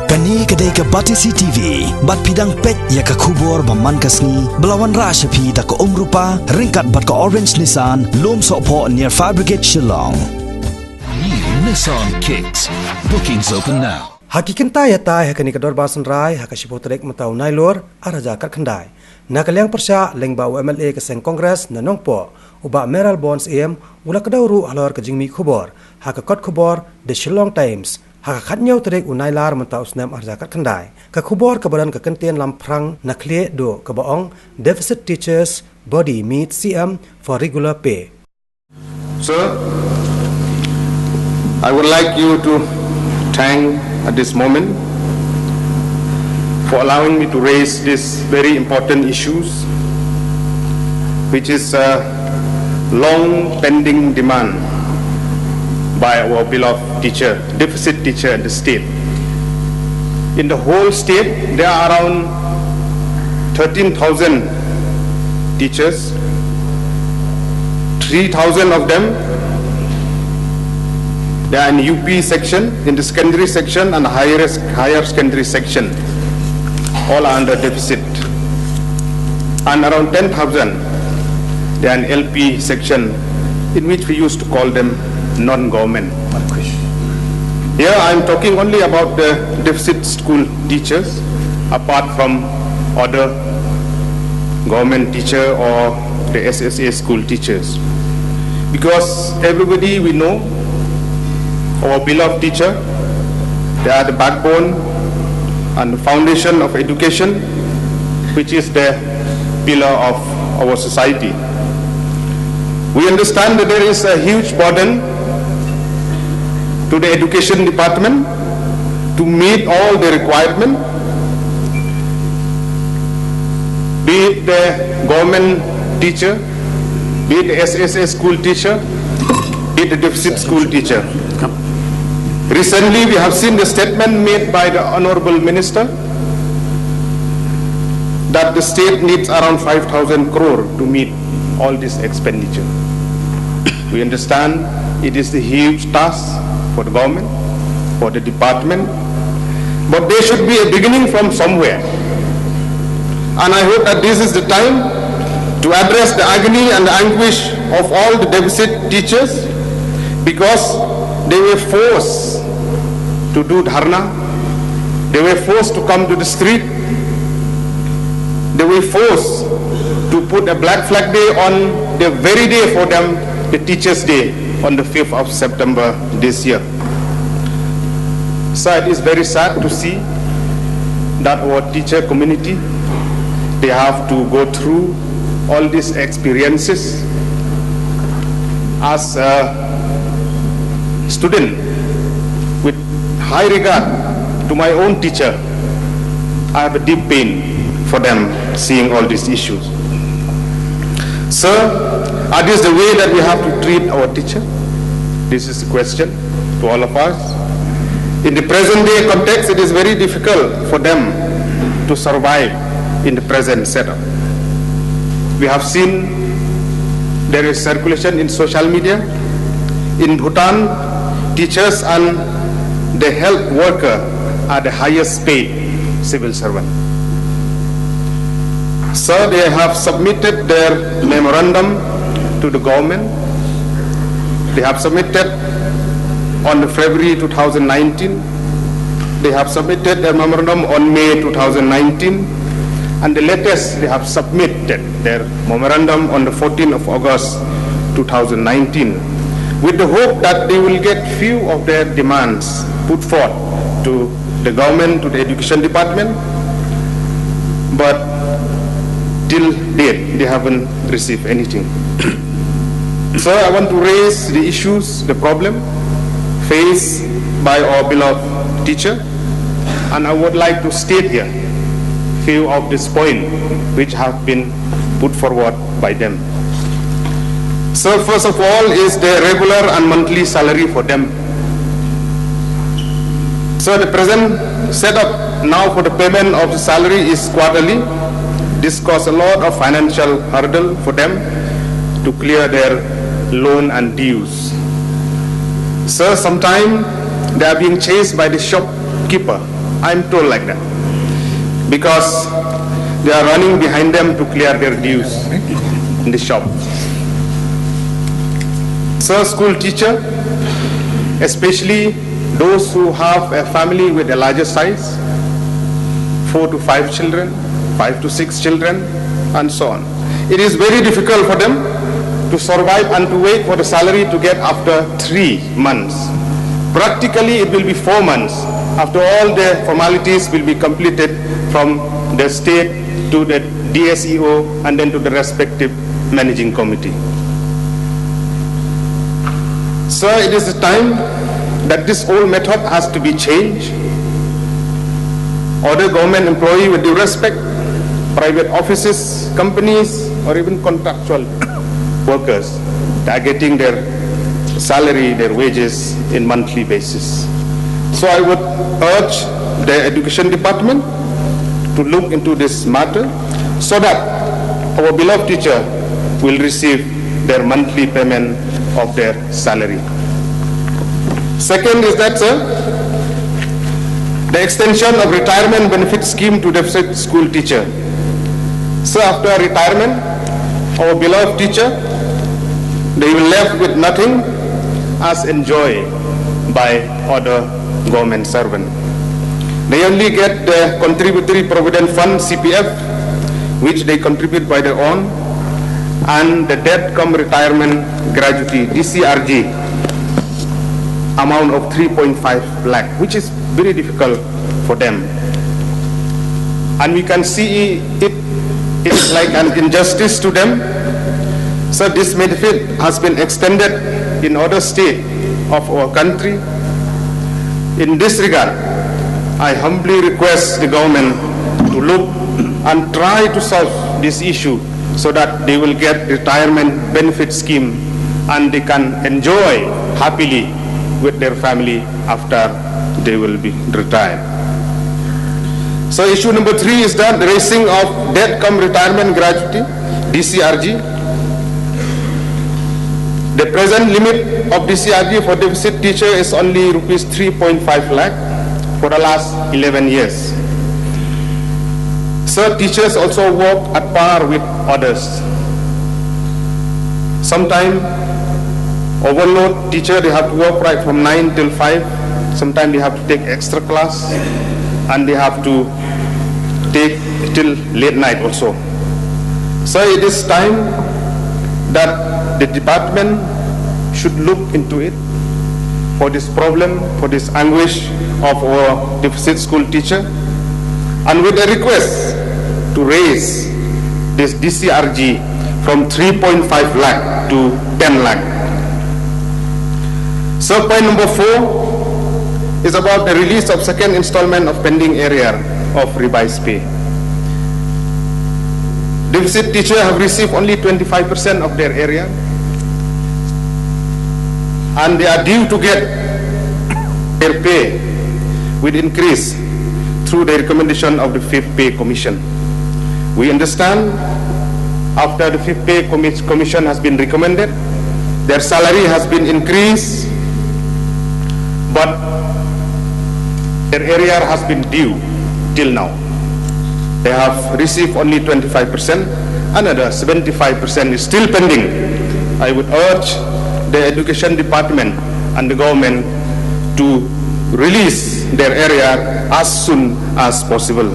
Kani kedai ke Batisi TV, bat pidang pet ya ke kubur baman kasni, belawan rasa pi tak ke rupa, ringkat bat ke Orange Nissan, lom sokpo near Fire Brigade Shillong. New Nissan Kicks. Bookings open now. Hakikin ya hakani kedor basan rai hakasipotrek matau nailor araja kat khandai. Nakaliang persya lengba UMLA ke seng kongres na nongpo uba Meral Bonds em ula kedauru alor ke jingmi khubor hakakot khubor The Shillong Times hakakhatnyau trek unailar matau snam araja kat khandai ka khubor kabaran ka kentian lamprang nakle do ka baong deficit teachers body meet CM for regular pay. Sir, I would like you to thank at this moment for allowing me to raise these very important issues, which is a long pending demand by our beloved teacher, deficit teacher in the state. In the whole state, there are around 13,000 teachers. 3,000 of them they are in UP section, in the secondary section and higher secondary section. All are under deficit. And around 10,000 they are in LP section, in which we used to call them non-government. Here I am talking only about the deficit school teachers, apart from other government teacher or the SSA school teachers. Because everybody we know, our beloved teacher, they are the backbone and the foundation of education, which is the pillar of our society. We understand that there is a huge burden to the education department to meet all the requirements, be it the government teacher, be it the SSA school teacher, be it the deficit school teacher. Recently, we have seen the statement made by the Honorable Minister that the state needs around 5,000 crore to meet all this expenditure. We understand it is a huge task for the government, for the department, but there should be a beginning from somewhere. And I hope that this is the time to address the agony and the anguish of all the deficit teachers, because they were forced to do dharna, they were forced to come to the street, they were forced to put a black flag day on the very day for them, the Teachers' Day, on the 5th of September this year. So it is very sad to see that our teacher community, they have to go through all these experiences. As a student with high regard to my own teacher, I have a deep pain for them seeing all these issues. Sir, are this the way that we have to treat our teacher? This is the question to all of us. In the present day context, it is very difficult for them to survive in the present setup. We have seen there is circulation in social media. In Bhutan, teachers and the health worker are the highest paid civil servant. So they have submitted their memorandum to the government. They have submitted on February 2019. They have submitted their memorandum on May 2019. And the latest, they have submitted their memorandum on the 14th of August 2019, with the hope that they will get few of their demands put forth to the government, to the education department, but till date, they haven't received anything. So I want to raise the issues, the problem faced by our beloved teacher, and I would like to state here few of these points which have been put forward by them. So first of all is the regular and monthly salary for them. So the present setup now for the payment of the salary is quarterly. This causes a lot of financial hurdle for them to clear their loan and dues. So sometimes they are being chased by the shopkeeper I'm told like that, because they are running behind them to clear their dues in the shop. So school teacher, especially those who have a family with a larger size, 4 to 5 children, 5 to 6 children, and so on. It is very difficult for them to survive and to wait for the salary to get after 3 months. Practically, it will be 4 months after all the formalities will be completed from the state to the DSEO and then to the respective managing committee. So it is the time that this old method has to be changed. Other government employee, with due respect, private offices, companies, or even contractual workers, they are getting their salary, their wages in monthly basis. So I would urge the education department to look into this matter so that our beloved teacher will receive their monthly payment of their salary. Second is that, sir, the extension of retirement benefit scheme to deficit school teacher. So after retirement, our beloved teacher, they will left with nothing as enjoyed by other government servants. They only get the contributory provident fund, CPF, which they contribute by their own, and the death come retirement gratuity, DCRG, amount of 3.5 lakh, which is very difficult for them. And we can see it is like an injustice to them. So this benefit has been extended in other states of our country. In this regard, I humbly request the government to look and try to solve this issue so that they will get retirement benefit scheme and they can enjoy happily with their family after they will be retired. So issue number 3 is that the raising of death come retirement gratuity, DCRG. The present limit of DCRG for deficit teacher is only rupees 3.5 lakh for the last 11 years. So teachers also work at par with others. Sometimes overload teacher, they have to work right from 9 till 5. Sometimes they have to take extra class and they have to take till late night also. So it is time that the department should look into it for this problem, for this anguish of our deficit school teacher, and with a request to raise this DCRG from 3.5 lakh to 10 lakh. So point number 4 is about the release of second installment of pending area of revised pay. Deficit teachers have received only 25% of their area, and they are due to get their pay with increase through the recommendation of the 5th Pay Commission. We understand after the 5th Pay Commission has been recommended, their salary has been increased, but their area has been due till now. They have received only 25%, another 75% is still pending. I would urge the education department and the government to release their area as soon as possible.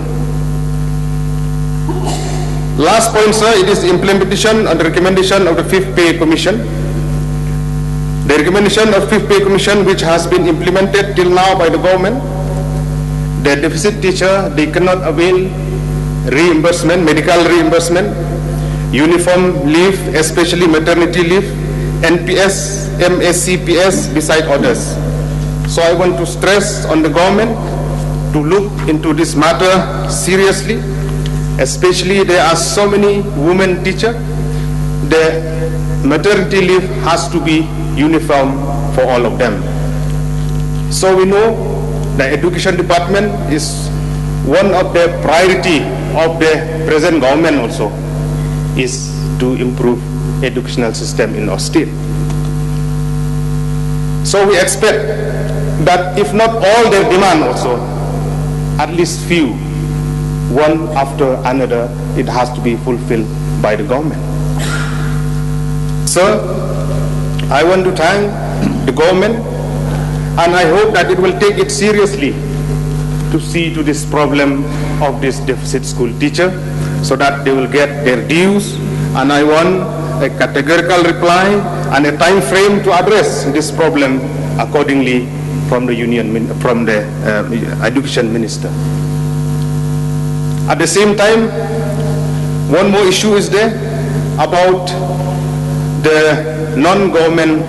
Last point, sir, it is the implementation and the recommendation of the 5th Pay Commission. The recommendation of 5th Pay Commission, which has been implemented till now by the government, the deficit teacher, they cannot avail reimbursement, medical reimbursement, uniform leave, especially maternity leave, NPS, MSCPS, beside others. So I want to stress on the government to look into this matter seriously, especially there are so many women teachers. The maternity leave has to be uniform for all of them. So we know the education department is one of the priority of the present government also is to improve educational system in our state. So we expect that if not all their demand also, at least few, one after another, it has to be fulfilled by the government. Sir, I want to thank the government, and I hope that it will take it seriously to see to this problem of this deficit school teacher so that they will get their dues. And I want a categorical reply and a time frame to address this problem accordingly from the education minister. At the same time, one more issue is there about the non-government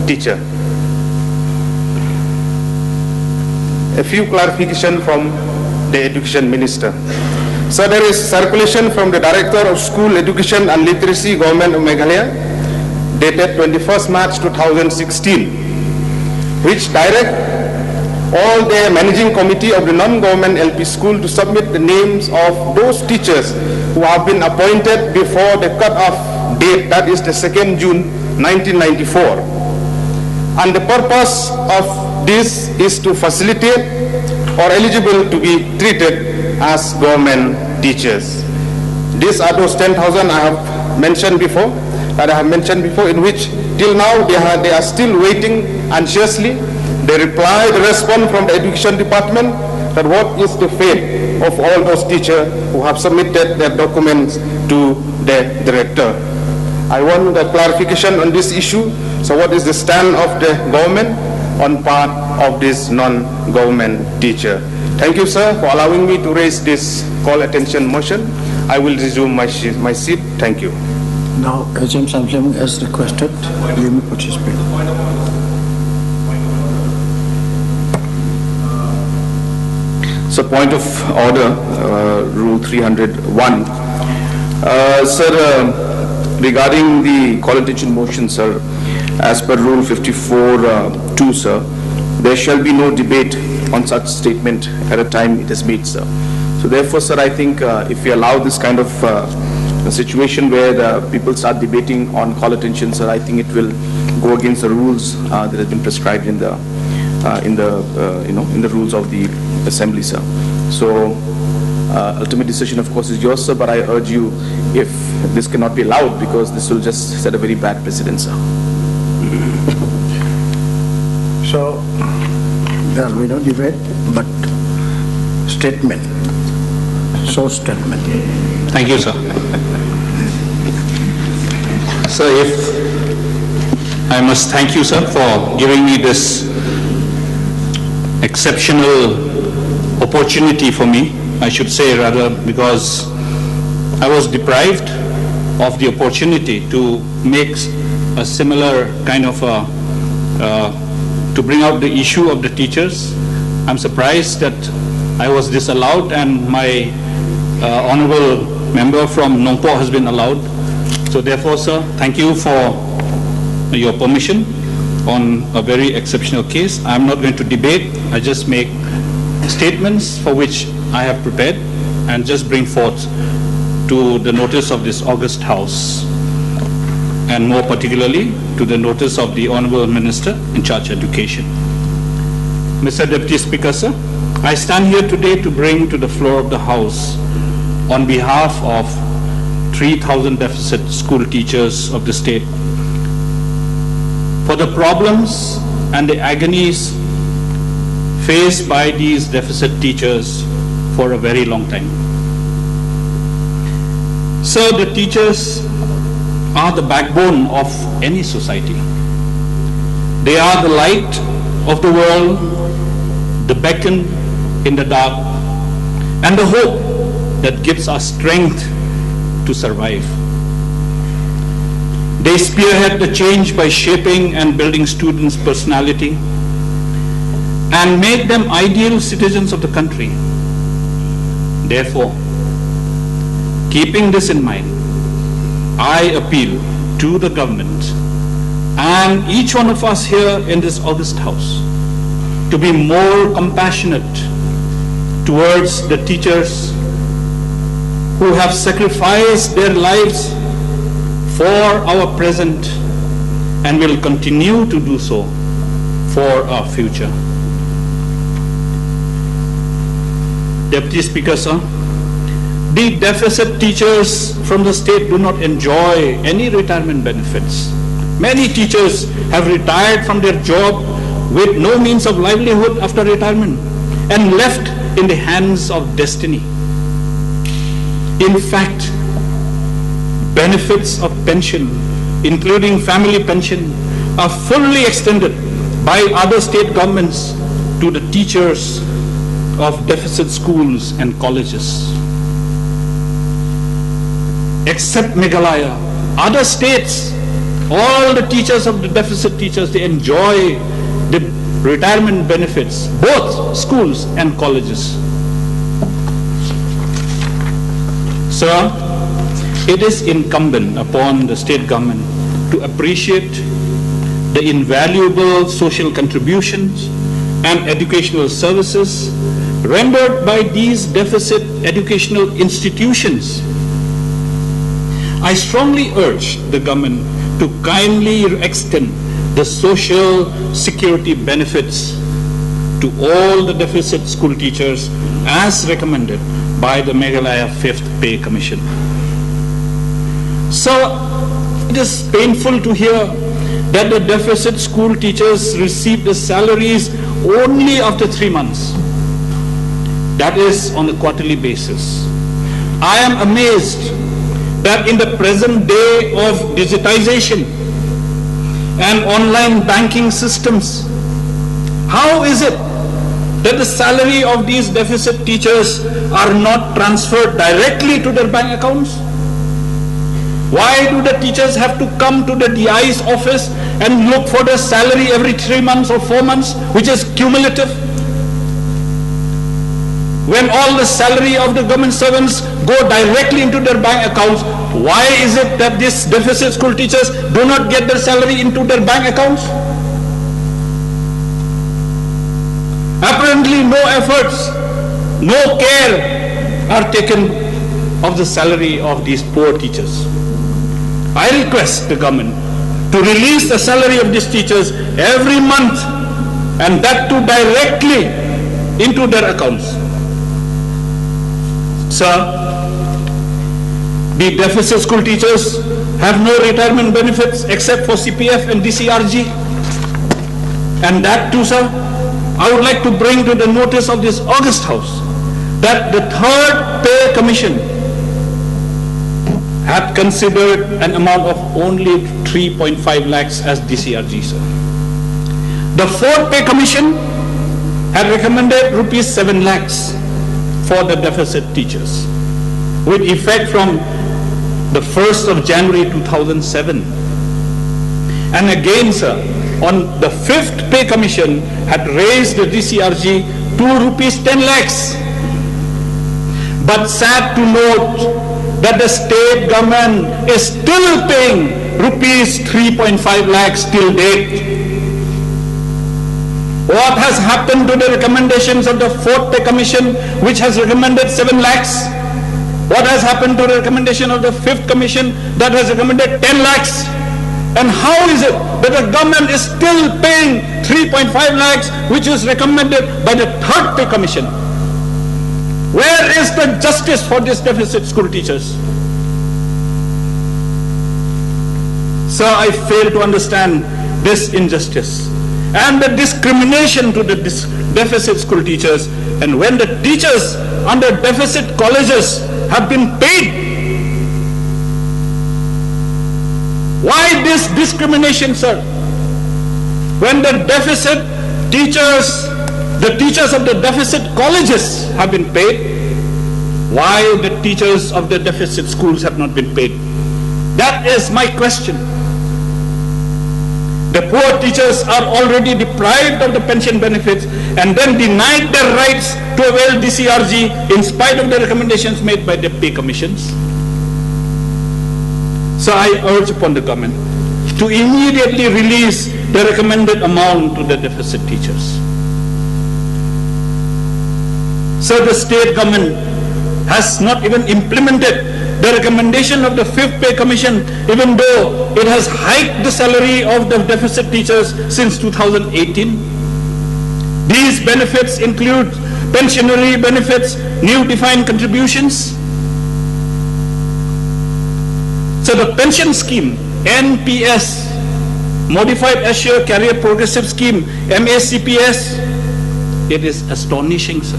teacher. A few clarification from the education minister. So there is circulation from the Director of School Education and Literacy, Government of Meghalaya, dated 21st March 2016, which direct all the managing committee of the non-government LP school to submit the names of those teachers who have been appointed before the cut-off date, that is the 2nd June 1994. And the purpose of this is to facilitate or eligible to be treated as government teachers. These are those 10,000 I have mentioned before, in which till now they are still waiting anxiously. They respond from the education department that what is the fate of all those teachers who have submitted their documents to the director. I want the clarification on this issue. So what is the stand of the government on part of this non-government teacher? Thank you, sir, for allowing me to raise this call attention motion. I will resume my seat. Thank you. Now, James Samsung, as requested, you may participate. So, point of order, Rule 301. Sir, regarding the call attention motion, sir, as per Rule 54(2), sir, there shall be no debate on such statement at a time it is made, sir. So therefore, sir, I think if we allow this kind of a situation where the people start debating on call attention, sir, I think it will go against the rules that have been prescribed in the rules of the assembly, sir. So ultimate decision, of course, is yours, sir. But I urge you, if this cannot be allowed, because this will just set a very bad precedent, sir. So there will be no debate, but statement. So statement. Thank you, sir. Sir, if I must thank you, sir, for giving me this exceptional opportunity for me, I should say rather, because I was deprived of the opportunity to make a similar kind of to bring out the issue of the teachers. I'm surprised that I was disallowed and my honorable member from Nongpo has been allowed. So therefore, sir, thank you for your permission on a very exceptional case. I'm not going to debate. I just make statements for which I have prepared and just bring forth to the notice of this august House, and more particularly to the notice of the Honorable Minister in charge of education. Mr. Deputy Speaker, sir, I stand here today to bring to the floor of the House on behalf of 3,000 deficit school teachers of the state for the problems and the agonies faced by these deficit teachers for a very long time. Sir, the teachers are the backbone of any society. They are the light of the world, the beacon in the dark, and the hope that gives us strength to survive. They spearhead the change by shaping and building students' personality and make them ideal citizens of the country. Therefore, keeping this in mind, I appeal to the government and each one of us here in this august House to be more compassionate towards the teachers who have sacrificed their lives for our present and will continue to do so for our future. Deputy Speaker, sir, the deficit teachers from the state do not enjoy any retirement benefits. Many teachers have retired from their job with no means of livelihood after retirement and left in the hands of destiny. In fact, benefits of pension, including family pension, are fully extended by other state governments to the teachers of deficit schools and colleges. Except Meghalaya, other states, all the teachers of the deficit teachers, they enjoy the retirement benefits, both schools and colleges. Sir, it is incumbent upon the state government to appreciate the invaluable social contributions and educational services rendered by these deficit educational institutions. I strongly urge the government to kindly extend the social security benefits to all the deficit school teachers as recommended by the Meghalaya 5th Pay Commission. So, it is painful to hear that the deficit school teachers receive the salaries only after 3 months. That is on a quarterly basis. I am amazed that in the present day of digitization and online banking systems, how is it that the salary of these deficit teachers are not transferred directly to their bank accounts? Why do the teachers have to come to the DI's office and look for their salary every 3 months or 4 months, which is cumulative? When all the salary of the government servants go directly into their bank accounts, why is it that these deficit school teachers do not get their salary into their bank accounts? Apparently no efforts, no care are taken of the salary of these poor teachers. I request the government to release the salary of these teachers every month, and that too directly into their accounts. Sir, the deficit school teachers have no retirement benefits except for CPF and DCRG. And that too, sir, I would like to bring to the notice of this august house that the 3rd Pay Commission had considered an amount of only 3.5 lakhs as DCRG, sir. The 4th Pay Commission had recommended rupees 7 lakhs for the deficit teachers, with effect from the 1st of January 2007. And again, sir, on the 5th Pay Commission had raised the DCRG to rupees 10 lakhs. But sad to note that the state government is still paying rupees 3.5 lakhs till date. What has happened to the recommendations of the 4th Pay Commission, which has recommended 7 lakhs? What has happened to the recommendation of the 5th Commission that has recommended 10 lakhs? And how is it that the government is still paying 3.5 lakhs, which is recommended by the 3rd Pay Commission? Where is the justice for these deficit school teachers? Sir, I fail to understand this injustice and the discrimination to the deficit school teachers. And when the teachers under deficit colleges have been paid, why this discrimination, sir? When the deficit teachers, the teachers of the deficit colleges have been paid, why the teachers of the deficit schools have not been paid? That is my question. The poor teachers are already deprived of the pension benefits and then denied their rights to avail DCRG in spite of the recommendations made by the pay commissions. So I urge upon the government to immediately release the recommended amount to the deficit teachers. So the state government has not even implemented the recommendation of the 5th Pay Commission, even though it has hiked the salary of the deficit teachers since 2018. These benefits include pensionary benefits, new defined contributions. So the pension scheme, NPS, Modified Assure Career Progressive Scheme, MACPS, it is astonishing, sir,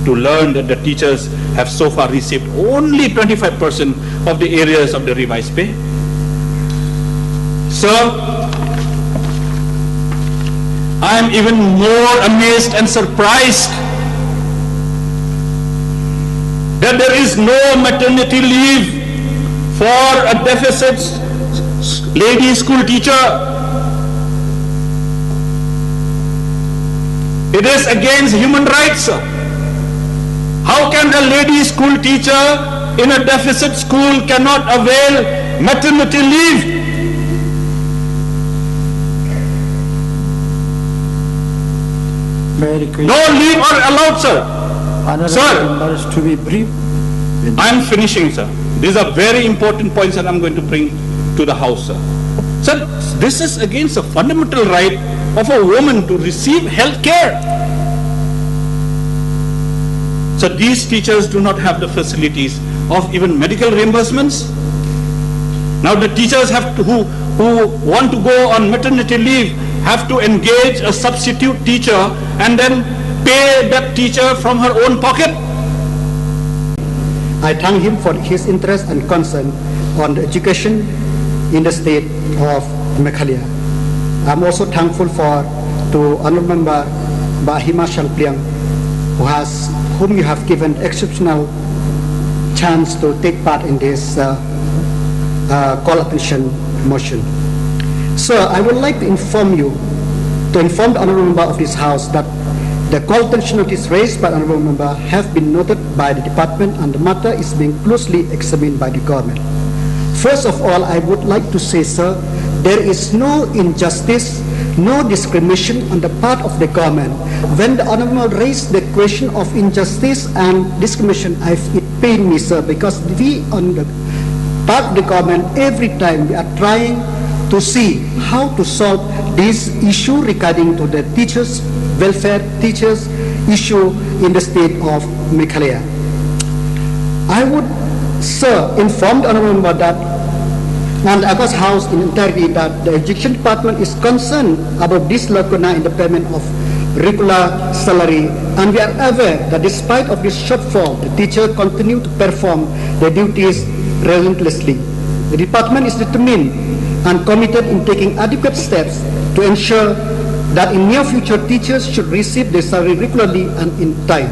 to learn that the teachers have so far received only 25% of the areas of the revised pay. Sir, I am even more amazed and surprised that there is no maternity leave for a deficit lady school teacher. It is against human rights, sir. How can a lady school teacher in a deficit school cannot avail maternity leave? May I request No leave are allowed, sir. honorable Sir. members to be brief? I am finishing, sir. These are very important points that I am going to bring to the House, sir. Sir, this is against the fundamental right of a woman to receive health care. So these teachers do not have the facilities of even medical reimbursements. Now the teachers have to, who want to go on maternity leave have to engage a substitute teacher and then pay that teacher from her own pocket. I thank him for his interest and concern on the education in the state of Meghalaya. I'm also thankful to Honourable Member Bahima Shalpliang, whom you have given exceptional chance to take part in this call attention motion. Sir, I would like to inform the Honourable Member of this House that the call attention notice raised by the Honourable Member have been noted by the department and the matter is being closely examined by the government. First of all, I would like to say, sir, there is no injustice, no discrimination on the part of the government. When the Honourable raised the question of injustice and discrimination, it pained me, sir, because we on the part of the government, every time we are trying to see how to solve this issue regarding to the teachers' welfare, teachers' issue in the state of Meghalaya. I would, sir, inform the Honourable Member that and August House in entirety that the Education Department is concerned about this lacuna in the payment of regular salary, and we are aware that despite of this shortfall, the teacher continue to perform their duties relentlessly. The department is determined and committed in taking adequate steps to ensure that in near future teachers should receive their salary regularly and in time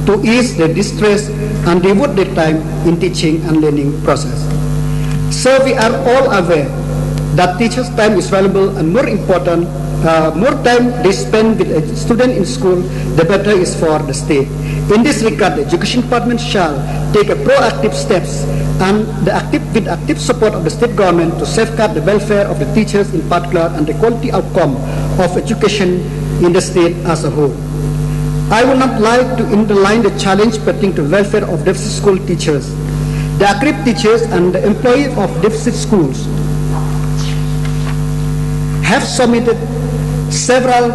to ease their distress and devote their time in teaching and learning process. So we are all aware that teachers' time is valuable and more important, more time they spend with a student in school, the better is for the state. In this regard, the Education Department shall take a proactive steps and with active support of the state government to safeguard the welfare of the teachers in particular and the quality outcome of education in the state as a whole. I would not like to underline the challenge pertaining to welfare of deficit school teachers. The accredited teachers and the employees of deficit schools have submitted several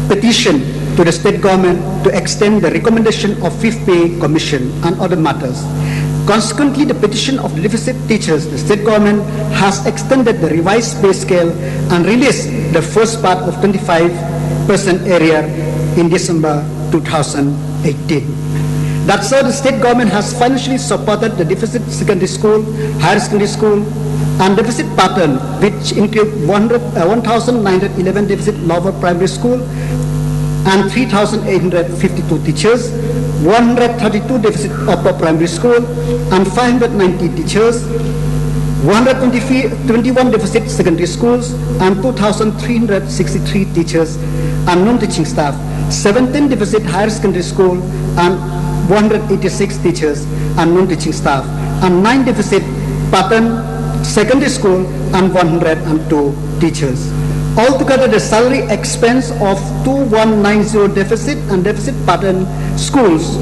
petitions to the state government to extend the recommendation of Fifth Pay Commission and other matters. Consequently, the petition of the deficit teachers, the state government has extended the revised pay scale and released the first part of 25% area in December 2018. That's how the state government has financially supported the deficit secondary school, higher secondary school, and deficit pattern, which include 1,911 deficit lower primary school and 3,852 teachers, 132 deficit upper primary school and 590 teachers, 121 deficit secondary schools and 2,363 teachers and non-teaching staff, 17 deficit higher secondary school and 186 teachers and non-teaching staff, and 9 deficit pattern secondary school and 102 teachers. Altogether, the salary expense of 2190 deficit and deficit pattern schools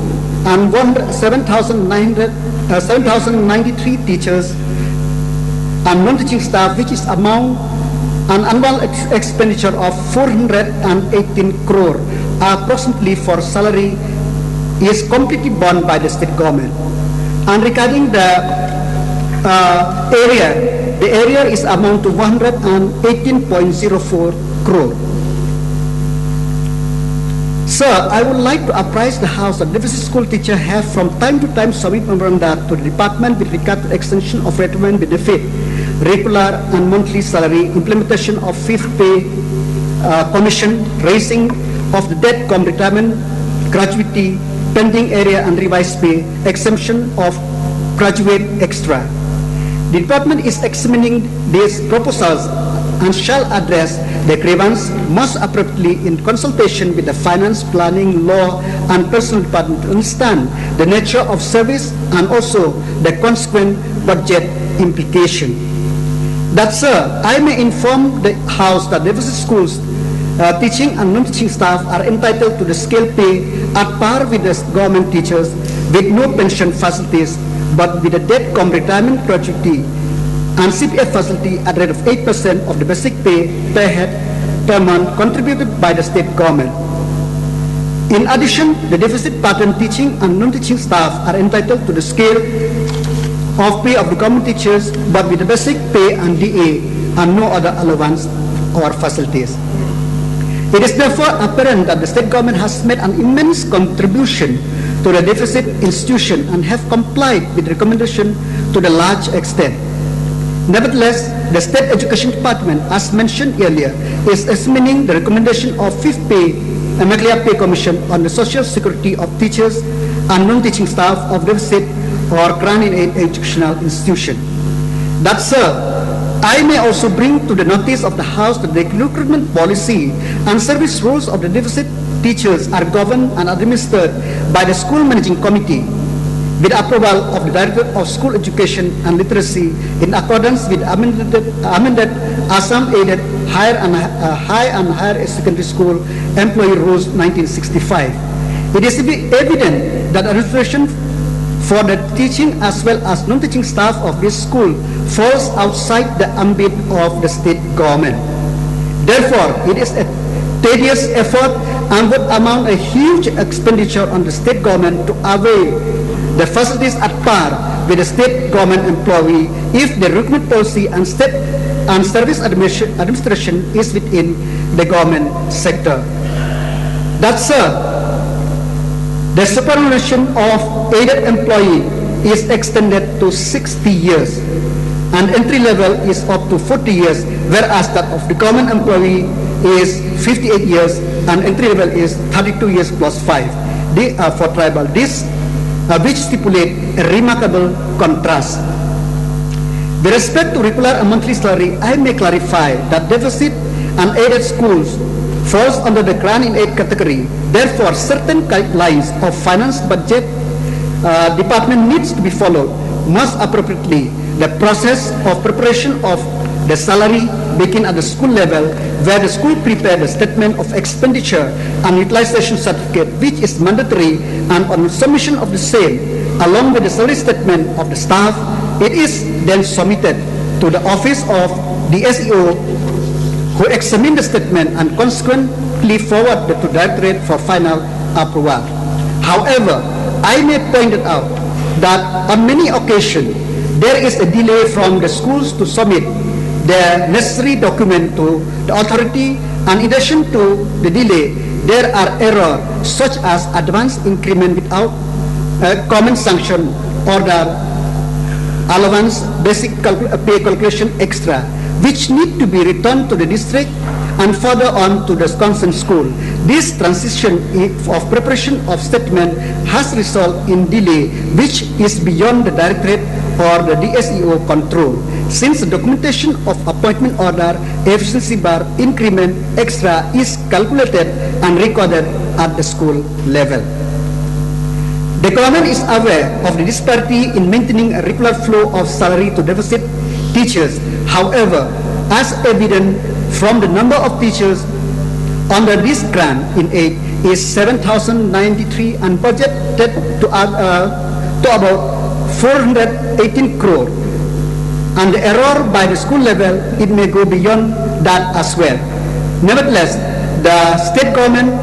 and 7,093 teachers and non-teaching staff, which is among an annual expenditure of 418 crore, approximately for salary is completely borne by the state government. And regarding the area is amount to 118.04 crore. Sir, I would like to apprise the House that deficit school teachers have from time to time submit memoranda to the department with regard to extension of retirement benefit, regular and monthly salary, implementation of fifth pay commission, raising of the debt com retirement gratuity, pending area and revised pay, exemption of graduate extra. The department is examining these proposals and shall address the grievance most appropriately in consultation with the finance, planning, law and personnel department to understand the nature of service and also the consequent budget implication. That, sir, I may inform the House that deficit schools teaching and non-teaching staff are entitled to the scale pay at par with the government teachers with no pension facilities but with a debt com retirement gratuity and CPF facility at a rate of 8% of the basic pay per head per month contributed by the state government. In addition, the deficit pattern teaching and non-teaching staff are entitled to the scale of pay of the government teachers but with the basic pay and DA and no other allowance or facilities. It is therefore apparent that the state government has made an immense contribution to the deficit institution and have complied with recommendation to the large extent. Nevertheless, the State Education Department, as mentioned earlier, is examining the recommendation of Fifth Pay and McLeod Pay Commission on the social security of teachers and non-teaching staff of deficit or grant in aid educational institution. That, sir, I may also bring to the notice of the House that the recruitment policy and service rules of the deficit teachers are governed and administered by the School Managing Committee with approval of the Director of School Education and Literacy in accordance with amended Assam Aided Higher and Higher Secondary School Employee Rules 1965. It is evident that administration for the teaching as well as non-teaching staff of this school falls outside the ambit of the state government. Therefore, it is a tedious effort and would amount a huge expenditure on the state government to avail the facilities at par with the state government employee if the recruitment policy and state and service administration is within the government sector. That, sir, the superannuation of aided employee is extended to 60 years and entry level is up to 40 years, whereas that of the government employee is 58 years and entry level is 32 years plus 5 for tribal. This which stipulate a remarkable contrast. With respect to regular and monthly salary, I may clarify that deficit and aided schools falls under the grant in aid category. Therefore, certain guidelines of finance budget department needs to be followed. Most appropriately, the process of preparation of the salary begin at the school level, where the school prepare the statement of expenditure and utilization certificate, which is mandatory, and on submission of the same, along with the salary statement of the staff, it is then submitted to the office of the SEO, who examine the statement and consequently forward to the directorate for final approval. However, I may point it out that on many occasions, there is a delay from the schools to submit the necessary document to the authority, and in addition to the delay, there are errors such as advance increment without common sanction order, allowance, basic pay calculation extra, which need to be returned to the district and further on to the concerned school. This transition of preparation of statement has resulted in delay which is beyond the directorate or the DSEO control, since the documentation of appointment order, efficiency bar, increment, extra is calculated and recorded at the school level. The government is aware of the disparity in maintaining a regular flow of salary to deficit teachers. However, as evident from the number of teachers under this grant in aid is 7,093 and budgeted to about 418 crore, and the error by the school level, it may go beyond that as well. Nevertheless, the state government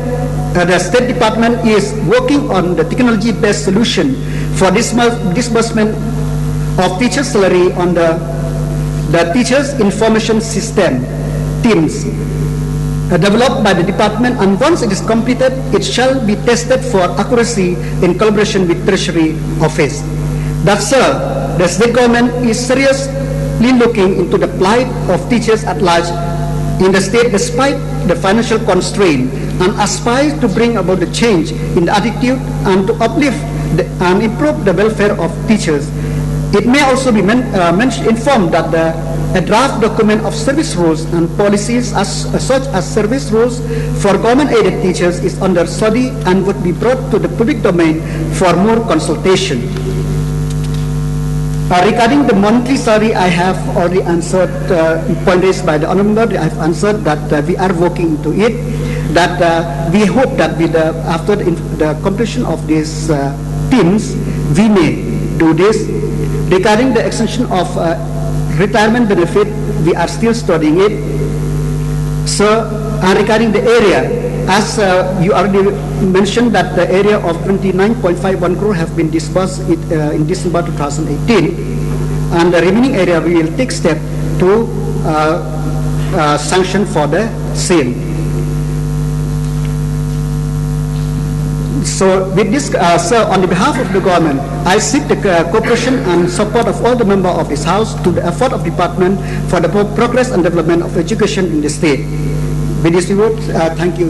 the State Department is working on the technology-based solution for disbursement of teacher salary on the Teachers Information System, TIMS, developed by the department, and once it is completed, it shall be tested for accuracy in collaboration with Treasury Office. That, sir, the state government is seriously looking into the plight of teachers at large in the state despite the financial constraint, and aspires to bring about the change in the attitude and to uplift and improve the welfare of teachers. It may also be informed that a draft document of service rules and policies such as service rules for government-aided teachers is under study and would be brought to the public domain for more consultation. Regarding the monthly salary, I have already answered point raised by the honourable member. I have answered that we are working into it. That we hope that with after the completion of these teams, we may do this. Regarding the extension of retirement benefit, we are still studying it. So, regarding the area, as you already mentioned that the area of 29.51 crore have been disbursed in December 2018, and the remaining area we will take step to sanction for the same. So with this, sir, on the behalf of the government, I seek the cooperation and support of all the members of this House to the effort of department for the progress and development of education in the state. With this word, thank you,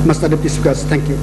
Mr. Deputy Speaker. Thank you.